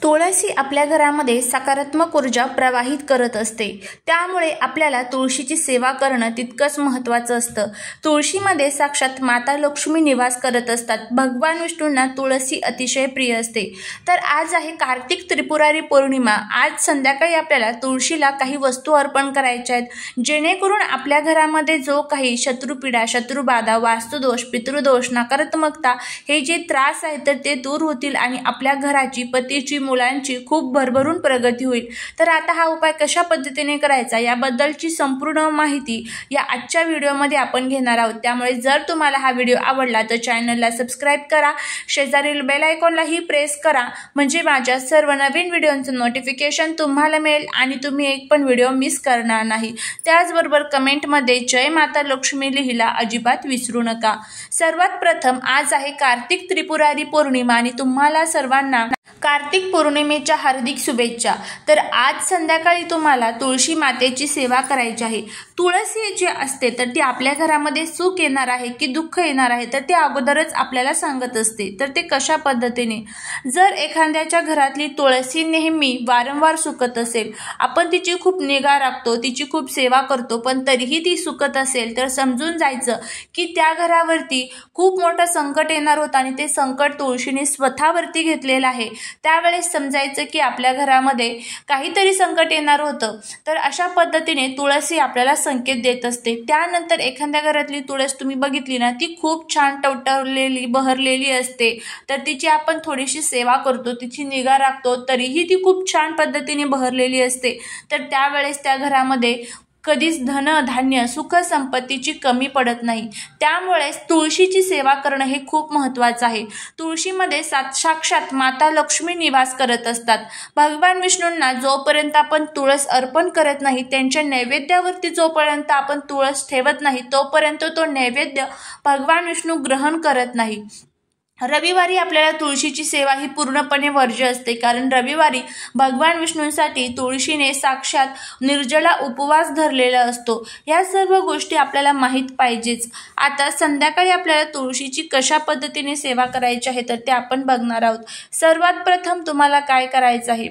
तुळशी आपल्या घरामध्ये सकारात्मक ऊर्जा प्रवाहित करत असते, त्यामुळे आपल्याला तुळशीची सेवा करणं तितकंच महत्त्वाचं असतं. तुळशीमध्ये साक्षात माता लक्ष्मी निवास करत असतात. भगवान विष्णूंना तुळशी अतिशय प्रिय असते. तर आज आहे कार्तिक त्रिपुरारी पौर्णिमा. आज संध्याकाळी आपल्याला तुळशीला काही वस्तू अर्पण करायच्या आहेत, जेणेकरून आपल्या घरामध्ये जो काही शत्रुपीडा, शत्रुबाधा, वास्तुदोष, पितृदोष, नकारात्मकता हे जे त्रास आहेत तर ते दूर होतील आणि आपल्या घराची, पतीची, मुलांची खूप भरभरून प्रगती होईल. तर आता हा उपाय कशा पद्धतीने करायचा याबद्दलची संपूर्ण माहिती या आजच्या व्हिडिओमध्ये आपण घेणार आहोत. त्यामुळे जर तुम्हाला हा व्हिडिओ आवडला तर चॅनलला सबस्क्राईब करा, शेजारील बेल आयकॉनलाही प्रेस करा, म्हणजे माझ्या सर्व नवीन व्हिडिओचं नोटिफिकेशन तुम्हाला मिळेल आणि तुम्ही एक पण व्हिडिओ मिस करणार नाही. त्याचबरोबर कमेंटमध्ये जय माता लक्ष्मी लिहिला अजिबात विसरू नका. सर्वात प्रथम आज आहे कार्तिक त्रिपुरारी पौर्णिमा आणि तुम्हाला सर्वांना कार्तिक पौर्णिमेच्या हार्दिक शुभेच्छा. तर आज संध्याकाळी तुम्हाला तुळशी मातेची सेवा करायची आहे. तुळशी जी असते तर ती आपल्या घरामध्ये सुख येणार आहे की दुःख येणार आहे तर ते अगोदरच आपल्याला सांगत असते. तर ते कशा पद्धतीने, जर एखाद्याच्या घरातली तुळशी नेहमी वारंवार सुकत असेल, आपण तिची खूप निगा राखतो, तिची खूप सेवा करतो, पण तरीही ती सुकत असेल तर समजून जायचं की त्या घरावरती खूप मोठं संकट येणार होतं आणि ते संकट तुळशीने स्वतःवरती घेतलेलं आहे. त्यावेळेस समजायचं की आपल्या घरामध्ये काहीतरी संकट येणार होतं. तर अशा पद्धतीने तुळशी आपल्याला संकेत देत असते. त्यानंतर एखाद्या घरातली तुळस तुम्ही बघितली ना, ती खूप छान टवटवलेली, बहरलेली असते, तर तिची आपण थोडीशी सेवा करतो, तिची निगा राखतो, तरीही ती खूप छान पद्धतीने बहरलेली असते. तर त्यावेळेस त्या घरामध्ये कधीच धन, धान्य, सुख, संपत्तीची कमी पडत नाही. त्यामुळेच तुळशीची सेवा करणं हे खूप महत्त्वाचं आहे. तुळशीमध्ये साक्षात माता लक्ष्मी निवास करत असतात. भगवान विष्णूंना जोपर्यंत आपण तुळस अर्पण करत नाही, त्यांच्या नैवेद्यावरती जोपर्यंत आपण तुळस ठेवत नाही, तोपर्यंत तो नैवेद्य भगवान विष्णू ग्रहण करत नाही. रविवारी आपल्याला तुळशीची सेवा ही पूर्णपणे वर्ज्य असते, कारण रविवारी भगवान विष्णूंसाठी तुळशीने साक्षात निर्जला उपवास धरलेला असतो. या सर्व गोष्टी आपल्याला माहीत पाहिजेच. आता संध्याकाळी आपल्याला तुळशीची कशा पद्धतीने सेवा करायची आहे तर ते आपण बघणार आहोत. सर्वात प्रथम तुम्हाला काय करायचं आहे,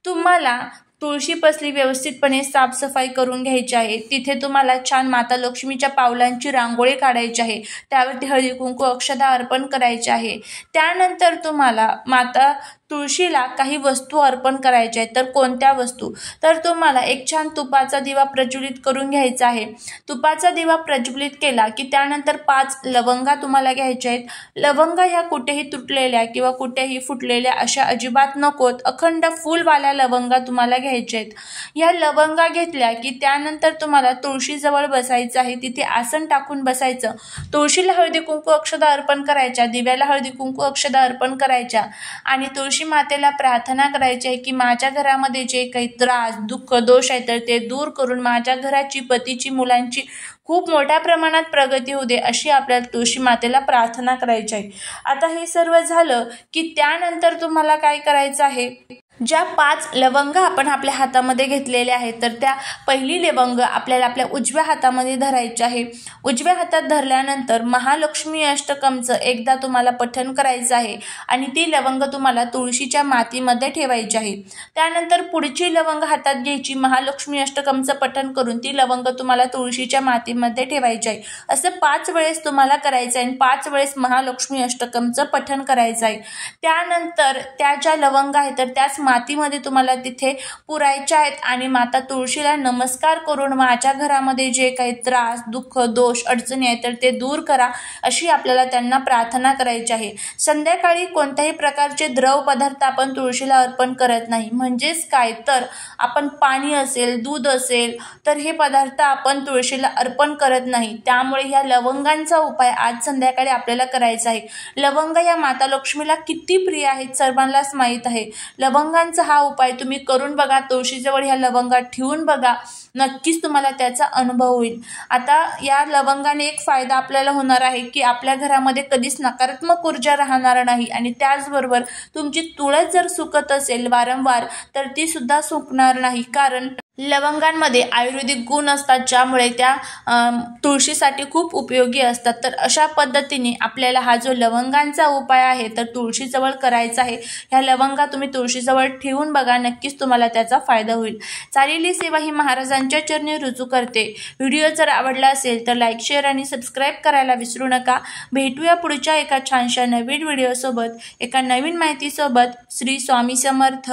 तुम्हाला तुळशीपसली व्यवस्थितपणे साफसफाई करून घ्यायची आहे. तिथे तुम्हाला छान माता लक्ष्मीच्या पावलांची रांगोळी काढायची आहे. त्यावरती हळदी कुंकू अक्षता अर्पण करायचे आहे. त्यानंतर तुम्हाला माता तुळशीला काही वस्तू अर्पण करायच्या आहेत. तर कोणत्या वस्तू, तर तुम्हाला एक छान तुपाचा दिवा प्रज्वलित करून घ्यायचा आहे. तुपाचा दिवा प्रज्वलित केला की त्यानंतर 5 लवंगा तुम्हाला घ्यायच्या आहेत. लवंगा ह्या कुठेही तुटलेल्या किंवा कुठेही फुटलेल्या अशा अजिबात नकोत, अखंड फुलवाल्या लवंगा तुम्हाला घ्यायच्या आहेत. या लवंगा घेतल्या की त्यानंतर तुम्हाला तुळशीजवळ बसायचं आहे. तिथे आसन टाकून बसायचं. तुळशीला हळदी कुंकू अक्षता अर्पण करायच्या, दिव्याला हळदी कुंकू अक्षता अर्पण करायच्या आणि तुळशी मातेला प्रार्थना करायची आहे की माझ्या घरामध्ये जे काही त्रास, दुःख, दोष आहे तर ते दूर करून माझ्या घराची, पतीची, मुलांची खूप मोठ्या प्रमाणात प्रगती होऊ दे, अशी आपल्याला तुळशी मातेला प्रार्थना करायची आहे. आता हे सर्व झालं की त्यानंतर तुम्हाला काय करायचं आहे, ज्या 5 लवंगा आपण आपल्या हातामध्ये घेतलेल्या आहेत तर त्या पहिली लवंग आपल्याला आपल्या उजव्या हातामध्ये धरायची आहे. उजव्या हातात धरल्यानंतर महालक्ष्मी अष्टकमचं एकदा तुम्हाला पठण करायचं आहे आणि ती लवंग तुम्हाला तुळशीच्या मातीमध्ये ठेवायची आहे. त्यानंतर पुढची लवंग हातात घ्यायची, महालक्ष्मी अष्टकमचं पठण करून ती लवंग तुम्हाला तुळशीच्या मातीमध्ये ठेवायची आहे. असं 5 वेळेस तुम्हाला करायचं आहे आणि 5 वेळेस महालक्ष्मी अष्टकमचं पठण करायचं आहे. त्यानंतर त्या ज्या लवंगा आहेत तर त्याच मातीमध्ये तुम्हाला तिथे पुरायच्या आहेत आणि माता तुळशीला नमस्कार करून माझ्या घरामध्ये जे काही त्रास, दुःख, दोष, अडचणी आहेत तर ते दूर करा, अशी आपल्याला त्यांना प्रार्थना करायची आहे. संध्याकाळी कोणत्याही प्रकारचे द्रव पदार्थ आपण तुळशीला अर्पण करत नाही. म्हणजेच काय, तर आपण पाणी असेल, दूध असेल तर हे पदार्थ आपण तुळशीला अर्पण करत नाही. त्यामुळे ह्या लवंगांचा उपाय आज संध्याकाळी आपल्याला करायचा आहे. लवंग या माता लक्ष्मीला किती प्रिय आहेत सर्वांनाच माहीत आहे. लवंगांचा हा उपाय तुम्ही करून बघा, तुळशीजवळ ह्या लवंगा ठेवून बघा, नक्कीच तुम्हाला त्याचा अनुभव होईल. आता या लवंगाने एक फायदा आपल्याला होणार आहे की आपल्या घरामध्ये कधीच नकारात्मक ऊर्जा राहणार नाही आणि त्याचबरोबर तुमची तुळस जर सुकत असेल वारंवार तर ती सुद्धा सुकणार नाही, कारण लवंगांमध्ये आयुर्वेदिक गुण असतात, ज्यामुळे त्या तुळशीसाठी खूप उपयोगी असतात। तर अशा पद्धतीने आपल्याला हा जो लवंगांचा उपाय आहे तर तुळशीजवळ करायचा आहे। ह्या लवंगा तुम्ही तुळशीजवळ ठेवून बघा, नक्कीच तुम्हाला त्याचा फायदा होईल। चालेली सेवा ही महाराजांच्या चरणी रुजू करते। व्हिडिओ जर आवडला असेल तर लाईक, शेअर आणि सबस्क्राईब करायला विसरू नका। भेटूया पुढच्या एका छानशा नवीन व्हिडिओसोबत, एका नवीन माहितीसोबत। श्री स्वामी समर्थ।